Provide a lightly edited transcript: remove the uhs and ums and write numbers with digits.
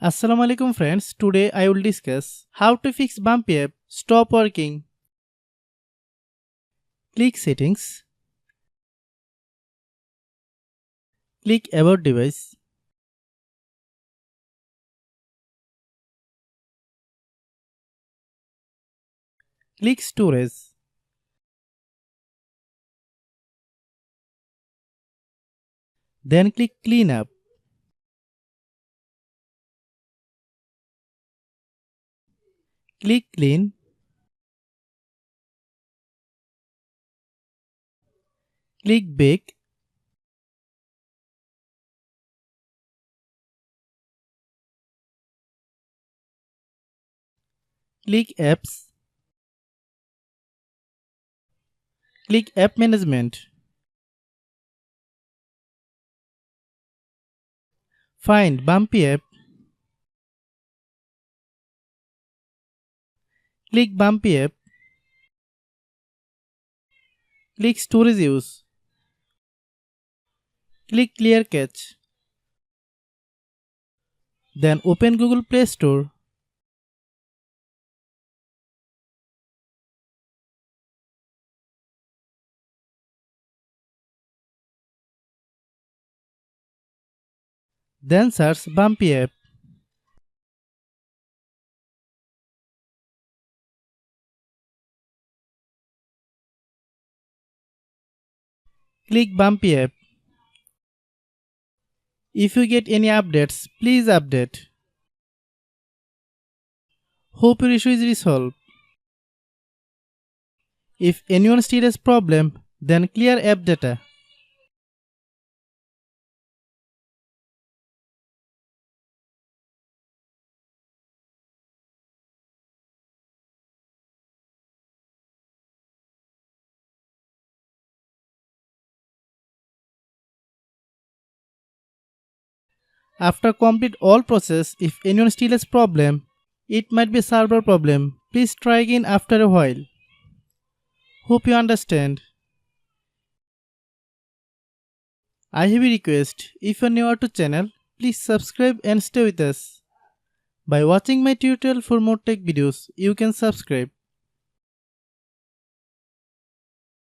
Assalamualaikum friends, today I will discuss how to fix Bumpy app stop working. Click settings, click about device, click storage, then click cleanup. Click clean, click bake, click apps, click app management. Find Bumpy app, click Bumpy app, click storage use, click clear cache. Then open Google Play Store. Then search Bumpy app. Click Bumpy app. If you get any updates, please update. Hope your issue is resolved. If anyone still has problem, then clear app data. After complete all process, if anyone still has problem, it might be server problem. Please try again after a while. Hope you understand. I have a request. If you are new to channel, please subscribe and stay with us. By watching my tutorial for more tech videos, you can subscribe.